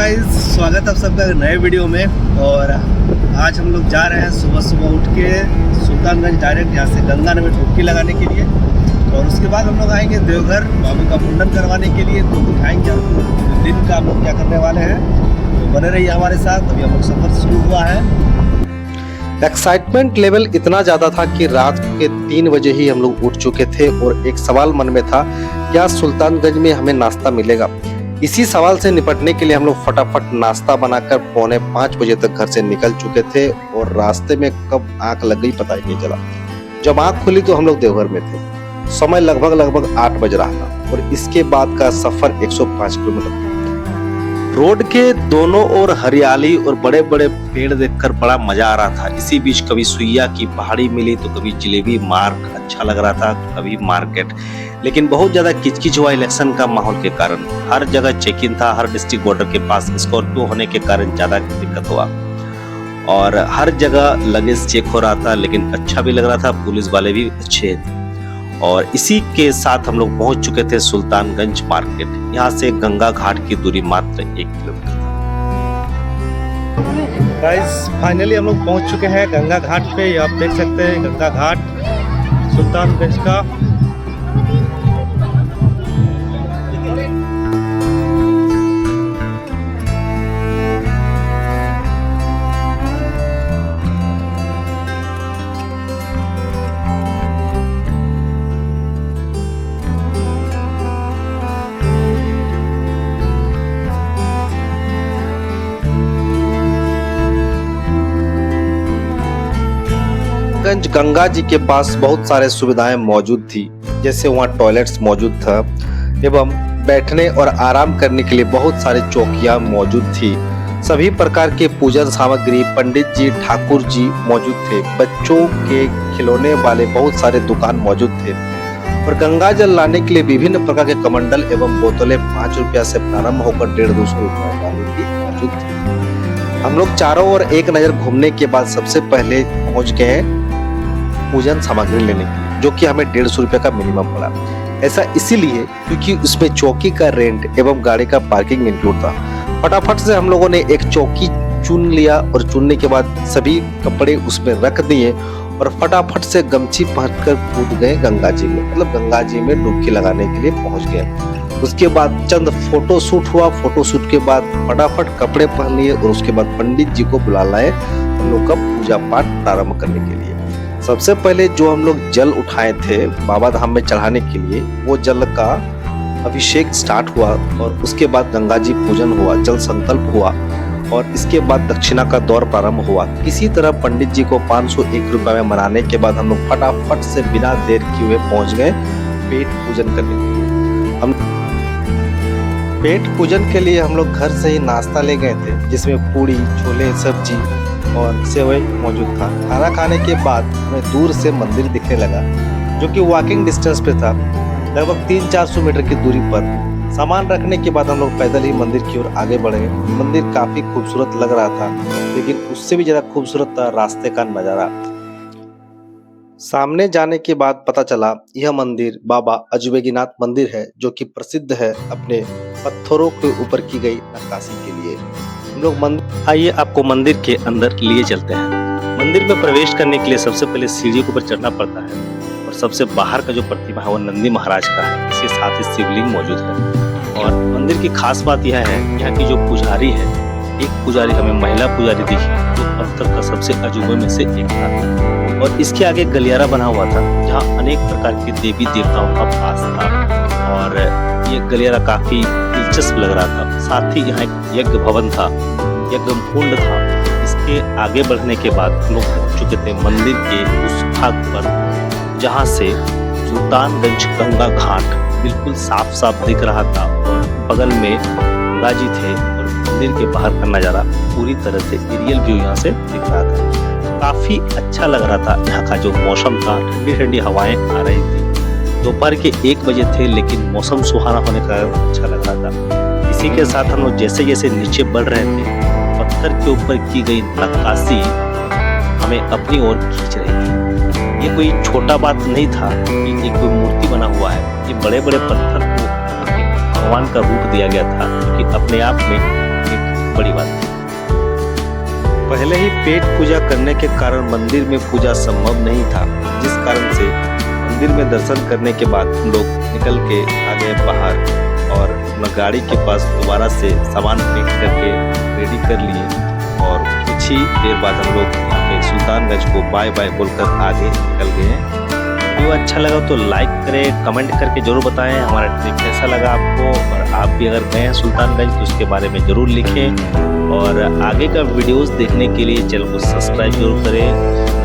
Guys, स्वागत है आप सबका नए वीडियो में। और आज हम लोग जा रहे हैं सुबह सुबह उठ के सुल्तानगंज डायरेक्ट यहाँ से गंगा में डुबकी लगाने के लिए। और उसके बाद हम लोग आएंगे देवघर बाबू का मुंडन करवाने के लिए। तो दिखाएंगे आपको दिन का हम लोग क्या करने वाले हैं, तो बने रहिए हमारे साथ। अभी हम लोग सफर शुरू हुआ है। एक्साइटमेंट लेवल इतना ज़्यादा था कि रात के 3 बजे ही हम लोग उठ चुके थे और एक सवाल मन में था, क्या सुल्तानगंज में हमें नाश्ता मिलेगा। इसी सवाल से निपटने के लिए हम लोग फटाफट नाश्ता बनाकर 4:45 बजे तक घर से निकल चुके थे और रास्ते में कब आंख लग गई पता ही नहीं चला। जब आंख खुली तो हम लोग देवघर में थे। समय लगभग 8 बज रहा था और इसके बाद का सफर 105 किलोमीटर। रोड के दोनों ओर हरियाली और बड़े बड़े पेड़ देखकर बड़ा मजा आ रहा था। इसी बीच कभी सुइया की पहाड़ी मिली तो कभी जलेबी मार्ग अच्छा लग रहा था, कभी मार्केट। लेकिन बहुत ज्यादा किचकिच हुआ इलेक्शन का माहौल के कारण। हर जगह चेक इन था, हर डिस्ट्रिक्ट बॉर्डर के पास स्कॉर्पियो होने के कारण ज्यादा दिक्कत हुआ और हर जगह लगेज चेक हो रहा था। लेकिन अच्छा भी लग रहा था, पुलिस वाले भी अच्छे थे। और इसी के साथ हम लोग पहुंच चुके थे सुल्तानगंज मार्केट। यहाँ से गंगा घाट की दूरी मात्र 1 किलोमीटर। गाइस, फाइनली हम लोग पहुंच चुके हैं गंगा घाट पे। आप देख सकते हैं गंगा घाट सुल्तानगंज का। गंगा जी के पास बहुत सारे सुविधाएं मौजूद थी, जैसे वहाँ टॉयलेट्स मौजूद था एवं बैठने और आराम करने के लिए बहुत सारी चौकियां मौजूद थी। सभी प्रकार के पूजन सामग्री, पंडित जी, ठाकुर जी मौजूद थे। बच्चों के खिलौने वाले बहुत सारे दुकान मौजूद थे और गंगा जल लाने के लिए विभिन्न प्रकार के कमंडल एवं बोतलें 5 रुपया से प्रारंभ होकर 150 रुपये वाली भी मौजूद थी। हम लोग चारों ओर एक नजर घूमने के बाद सबसे पहले पहुंच गए पूजन सामग्री लेने के लिए, जो कि हमें 150 रुपये का मिनिमम पड़ा। ऐसा इसीलिए क्योंकि उसमें चौकी का रेंट एवं गाड़ी का पार्किंग इंक्लूड था। फटाफट से हम लोगों ने एक चौकी चुन लिया और चुनने के बाद सभी कपड़े उसमें रख दिए और फटाफट से गमछी पहनकर कूद गए गंगा जी में। मतलब गंगा जी में डुबकी लगाने के लिए पहुंच गए। उसके बाद चंद फोटो शूट हुआ। फोटो शूट के बाद फटाफट कपड़े पहन लिए और उसके बाद पंडित जी को बुला लाए हम लोग का पूजा पाठ प्रारंभ करने के लिए। सबसे पहले जो हम लोग जल उठाए थे बाबा धाम में चढ़ाने के लिए, वो जल का अभिषेक स्टार्ट हुआ और उसके बाद गंगा जी पूजन हुआ, जल संकल्प हुआ और इसके बाद दक्षिणा का दौर प्रारंभ हुआ। किसी तरह पंडित जी को 501 रुपये में मनाने के बाद हम लोग फटाफट से बिना देर किए हुए पहुंच गए पेट पूजन करने के लिए। हम पेट पूजन के लिए हम लोग घर से ही नाश्ता ले गए थे, जिसमें पूड़ी, छोले, सब्जी और सेवई मौजूद था। खाना खाने के बाद हमें दूर से मंदिर दिखने लगा, जो कि वॉकिंग डिस्टेंस पे था, लगभग 300-400 मीटर की दूरी पर। सामान रखने के बाद हम लोग पैदल ही मंदिर की ओर आगे बढ़े। मंदिर काफी खूबसूरत लग रहा था, लेकिन उससे भी ज्यादा खूबसूरत था रास्ते का नजारा। सामने जाने के बाद पता चला यह मंदिर बाबा अजूबेगीनाथ मंदिर है, जो कि प्रसिद्ध है अपने पत्थरों के ऊपर की गई नक्काशी के लिए। हम लोग आइए आपको मंदिर के अंदर लिए चलते हैं। मंदिर में प्रवेश करने के लिए सबसे पहले सीढ़ियों के ऊपर चढ़ना पड़ता है और सबसे बाहर का जो प्रतिमा है वो नंदी महाराज का है। इसके साथ ही शिवलिंग मौजूद है। और मंदिर की खास बात यह है, यहाँ की जो पुजारी है, एक पुजारी हमें महिला पुजारी दिखी, जो पत्थर का सबसे अजूबे में से एक था। और इसके आगे गलियारा बना हुआ था, जहाँ अनेक प्रकार के देवी देवताओं का वास था और ये गलियारा काफी दिलचस्प लग रहा था। साथ ही यहाँ एक यज्ञ भवन था, यज्ञ कुंड था। इसके आगे बढ़ने के बाद हम लोग पहुंच चुके थे मंदिर के उस भाग पर, जहाँ से सुल्तानगंज गंगा घाट बिल्कुल साफ साफ दिख रहा था और बगल में गंगा जी थे और मंदिर के बाहर का नजारा पूरी तरह से एरियल व्यू यहाँ से दिख रहा था। काफी अच्छा लग रहा था। यहाँ का जो मौसम था, ठंडी ठंडी हवाएं आ रही थी। दोपहर के 1 बजे थे, लेकिन मौसम सुहाना होने का अच्छा लग रहा था। इसी के साथ हम लोग जैसे जैसे नीचे बढ़ रहे थे, पत्थर के ऊपर की गई नक्काशी हमें अपनी ओर खींच रही थी। ये कोई छोटा बात नहीं था कि ये कोई मूर्ति बना हुआ है। ये बड़े बड़े पत्थर को भगवान का रूप दिया गया था, कि अपने आप में एक बड़ी बात थी। पहले ही पेट पूजा करने के कारण मंदिर में पूजा संभव नहीं था, जिस कारण से मंदिर में दर्शन करने के बाद हम लोग निकल के आ गए बाहर और अपना गाड़ी के पास दोबारा से सामान पैक करके रेडी कर लिए और कुछ ही देर बाद हम लोग यहाँ पे सुल्तानगंज को बाय बाय बोलकर आगे निकल गए हैं। वीडियो अच्छा लगा तो लाइक करें, कमेंट करके जरूर बताएं हमारा ट्रिप कैसा लगा आपको, और आप भी अगर गए हैं सुल्तानगंज तो उसके बारे में ज़रूर लिखें। और आगे का वीडियोस देखने के लिए चैनल को सब्सक्राइब जरूर करें।